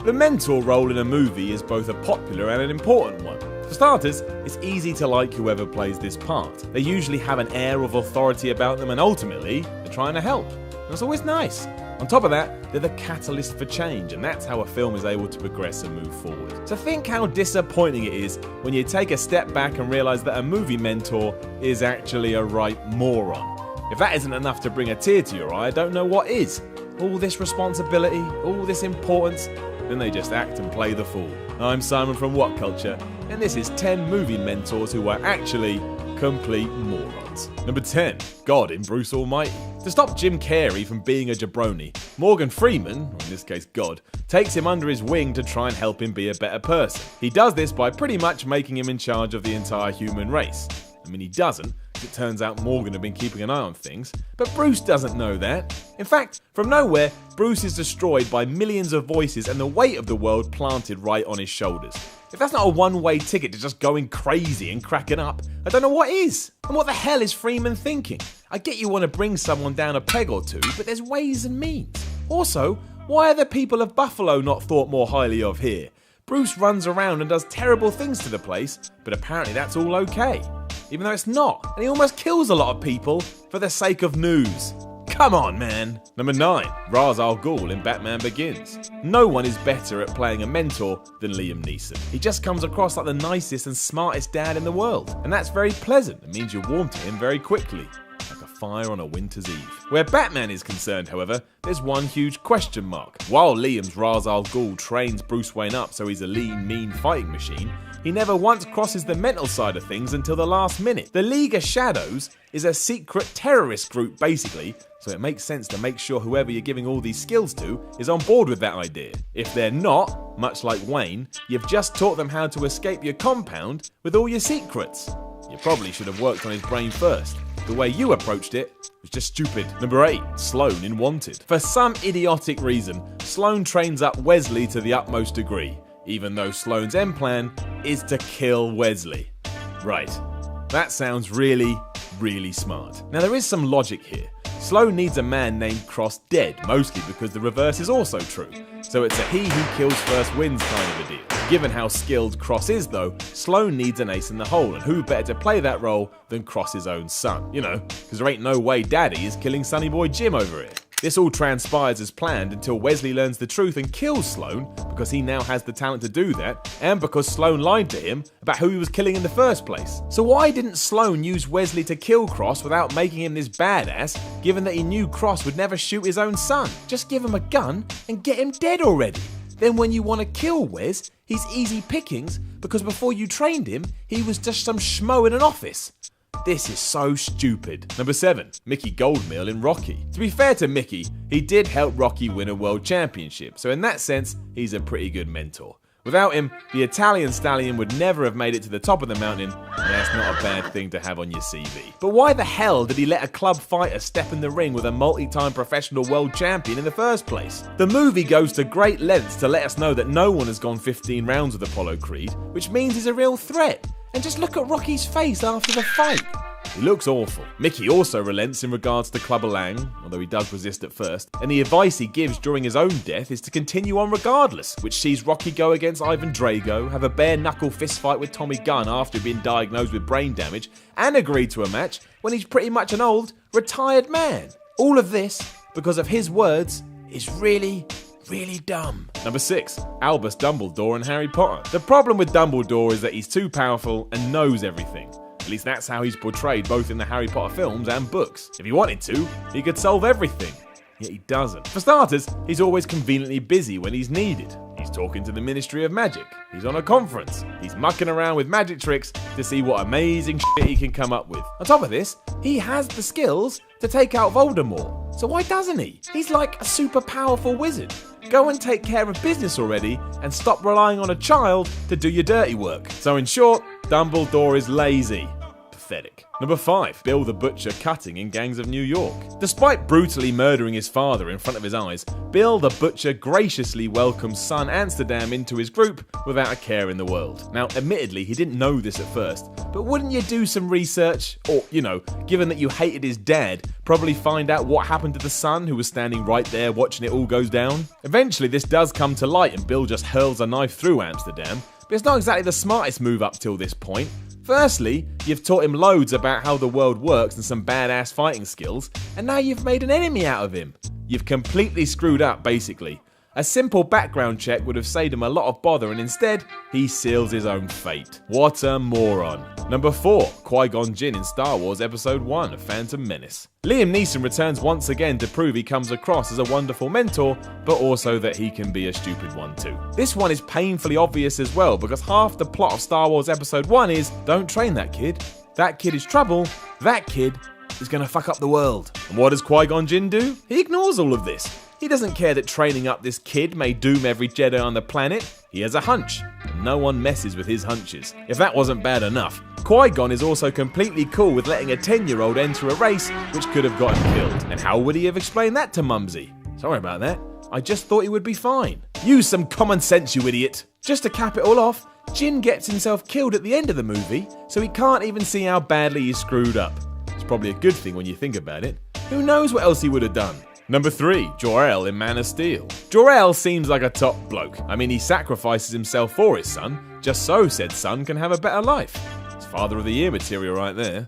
The mentor role in a movie is both a popular and an important one. For starters, it's easy to like whoever plays this part. They usually have an air of authority about them and ultimately, they're trying to help. And it's always nice. On top of that, they're the catalyst for change, and that's how a film is able to progress and move forward. So think how disappointing it is when you take a step back and realise that a movie mentor is actually a right moron. If that isn't enough to bring a tear to your eye, I don't know what is. All this responsibility, all this importance, then they just act and play the fool. I'm Simon from What Culture, and this is 10 movie mentors who are actually complete morons. Number 10. God in Bruce Almighty. To stop Jim Carrey from being a jabroni, Morgan Freeman, or in this case God, takes him under his wing to try and help him be a better person. He does this by pretty much making him in charge of the entire human race. I mean, he doesn't. It turns out Morgan had been keeping an eye on things, but Bruce doesn't know that. In fact, from nowhere, Bruce is destroyed by millions of voices and the weight of the world planted right on his shoulders. If that's not a one-way ticket to just going crazy and cracking up, I don't know what is. And what the hell is Freeman thinking? I get you want to bring someone down a peg or two, but there's ways and means. Also, why are the people of Buffalo not thought more highly of here? Bruce runs around and does terrible things to the place, but apparently that's all okay. Even though it's not, and he almost kills a lot of people for the sake of news. Come on, man. Number 9. Ra's al Ghul in Batman Begins. No one is better at playing a mentor than Liam Neeson. He just comes across like the nicest and smartest dad in the world, and that's very pleasant. It means you warm to him very quickly. Like a fire on a winter's eve. Where Batman is concerned, however, there's one huge question mark. While Liam's Ra's al Ghul trains Bruce Wayne up so he's a lean, mean fighting machine, he never once crosses the mental side of things until the last minute. The League of Shadows is a secret terrorist group, basically, so it makes sense to make sure whoever you're giving all these skills to is on board with that idea. If they're not, much like Wayne, you've just taught them how to escape your compound with all your secrets. You probably should have worked on his brain first. The way you approached it was just stupid. Number 8. Sloane in Wanted. For some idiotic reason, Sloane trains up Wesley to the utmost degree, even though Sloane's end plan is to kill Wesley. Right. That sounds really, really smart. Now there is some logic here. Sloane needs a man named Cross dead, mostly because the reverse is also true. So it's a he who kills first wins kind of a deal. Given how skilled Cross is though, Sloane needs an ace in the hole, and who better to play that role than Cross's own son? You know, because there ain't no way Daddy is killing Sonny Boy Jim over it. This all transpires as planned until Wesley learns the truth and kills Sloane because he now has the talent to do that, and because Sloane lied to him about who he was killing in the first place. So why didn't Sloane use Wesley to kill Cross without making him this badass, given that he knew Cross would never shoot his own son? Just give him a gun and get him dead already. Then when you want to kill Wes, he's easy pickings because before you trained him, he was just some schmo in an office. This is so stupid. Number 7. Mickey Goldmill in Rocky. To be fair to Mickey, he did help Rocky win a world championship, so in that sense, he's a pretty good mentor. Without him, the Italian stallion would never have made it to the top of the mountain, and that's not a bad thing to have on your CV. But why the hell did he let a club fighter step in the ring with a multi-time professional world champion in the first place? The movie goes to great lengths to let us know that no one has gone 15 rounds with Apollo Creed, which means he's a real threat. And just look at Rocky's face after the fight. He looks awful. Mickey also relents in regards to Clubber Lang, although he does resist at first, and the advice he gives during his own death is to continue on regardless, which sees Rocky go against Ivan Drago, have a bare-knuckle fistfight with Tommy Gunn after being diagnosed with brain damage, and agree to a match when he's pretty much an old, retired man. All of this, because of his words, is really dumb. Number 6. Albus Dumbledore in Harry Potter. The problem with Dumbledore is that he's too powerful and knows everything. At least that's how he's portrayed both in the Harry Potter films and books. If he wanted to, he could solve everything. Yet he doesn't. For starters, he's always conveniently busy when he's needed. He's talking to the Ministry of Magic. He's on a conference. He's mucking around with magic tricks to see what amazing shit he can come up with. On top of this, he has the skills to take out Voldemort. So why doesn't he? He's like a super powerful wizard. Go and take care of business already and stop relying on a child to do your dirty work. So in short, Dumbledore is lazy. pathetic. Number 5. Bill the Butcher cutting in Gangs of New York. Despite brutally murdering his father in front of his eyes, Bill the Butcher graciously welcomes son Amsterdam into his group without a care in the world. Now, admittedly, he didn't know this at first, but wouldn't you do some research? Or, given that you hated his dad, probably find out what happened to the son who was standing right there watching it all goes down? Eventually, this does come to light and Bill just hurls a knife through Amsterdam, but it's not exactly the smartest move up till this point. Firstly, you've taught him loads about how the world works and some badass fighting skills, and now you've made an enemy out of him. You've completely screwed up, basically. A simple background check would have saved him a lot of bother, and instead, he seals his own fate. What a moron. Number 4. Qui-Gon Jinn in Star Wars Episode 1, A Phantom Menace. Liam Neeson returns once again to prove he comes across as a wonderful mentor, but also that he can be a stupid one too. This one is painfully obvious as well, because half the plot of Star Wars Episode 1 is, don't train that kid. That kid is trouble. That kid is gonna fuck up the world. And what does Qui-Gon Jinn do? He ignores all of this. He doesn't care that training up this kid may doom every Jedi on the planet. He has a hunch, and no one messes with his hunches. If that wasn't bad enough, Qui-Gon is also completely cool with letting a 10-year-old enter a race which could have got him killed. And how would he have explained that to Mumsy? Sorry about that. I just thought he would be fine. Use some common sense, you idiot. Just to cap it all off, Jin gets himself killed at the end of the movie, so he can't even see how badly he screwed up. It's probably a good thing when you think about it. Who knows what else he would have done? Number 3. Jor-El in Man of Steel. Jor-El seems like a top bloke. I mean, he sacrifices himself for his son, just so said son can have a better life. It's Father of the Year material right there.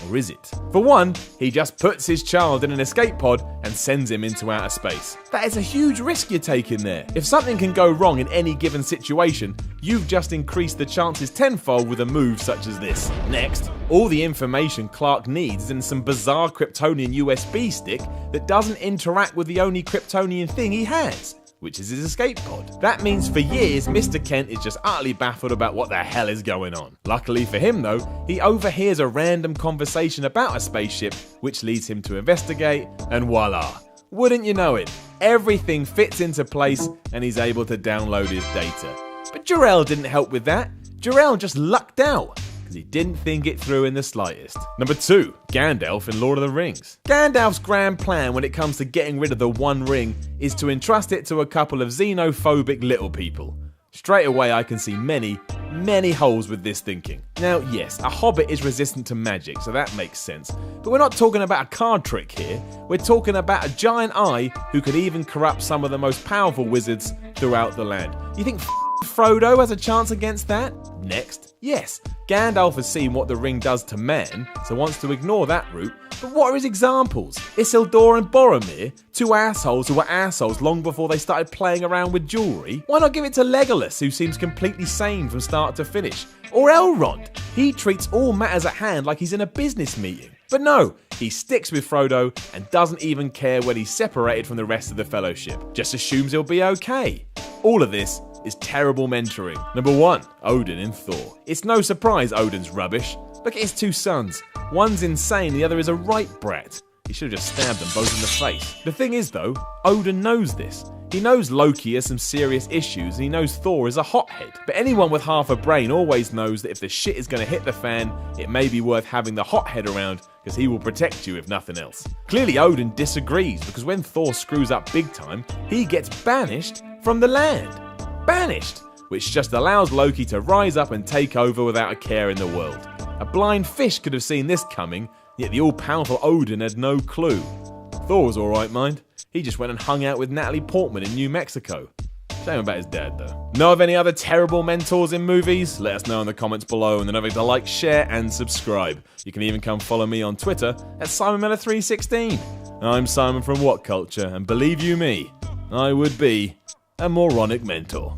Or is it? For one, he just puts his child in an escape pod and sends him into outer space. That is a huge risk you're taking there. If something can go wrong in any given situation, you've just increased the chances tenfold with a move such as this. Next, all the information Clark needs is in some bizarre Kryptonian USB stick that doesn't interact with the only Kryptonian thing he has, which is his escape pod. That means for years, Mr. Kent is just utterly baffled about what the hell is going on. Luckily for him though, he overhears a random conversation about a spaceship, which leads him to investigate, and voila. Wouldn't you know it, everything fits into place and he's able to download his data. But Jor-El didn't help with that. Jor-El just lucked out, because he didn't think it through in the slightest. Number 2. Gandalf in Lord of the Rings. Gandalf's grand plan when it comes to getting rid of the One Ring is to entrust it to a couple of xenophobic little people. Straight away I can see many holes with this thinking. Now yes, a hobbit is resistant to magic, so that makes sense. But we're not talking about a card trick here. We're talking about a giant eye who could even corrupt some of the most powerful wizards throughout the land. You think Frodo has a chance against that? Next, yes, Gandalf has seen what the ring does to man, so wants to ignore that route, but what are his examples? Isildur and Boromir, two assholes who were assholes long before they started playing around with jewellery? Why not give it to Legolas, who seems completely sane from start to finish? Or Elrond? He treats all matters at hand like he's in a business meeting. But no, he sticks with Frodo and doesn't even care when he's separated from the rest of the Fellowship. Just assumes he'll be okay. All of this is terrible mentoring. Number 1. Odin in Thor. It's no surprise Odin's rubbish. Look at his two sons. One's insane, the other is a right brat. He should have just stabbed them both in the face. The thing is though, Odin knows this. He knows Loki has some serious issues and he knows Thor is a hothead. But anyone with half a brain always knows that if the shit is going to hit the fan, it may be worth having the hothead around because he will protect you if nothing else. Clearly Odin disagrees because when Thor screws up big time, he gets banished from the land. Banished! Which just allows Loki to rise up and take over without a care in the world. A blind fish could have seen this coming, yet the all-powerful Odin had no clue. Thor was alright, mind. He just went and hung out with Natalie Portman in New Mexico. Shame about his dad, though. Know of any other terrible mentors in movies? Let us know in the comments below, and then don't forget to like, share, and subscribe. You can even come follow me on Twitter at SimonMiller316. I'm Simon from What Culture, and believe you me, I would be a moronic mentor.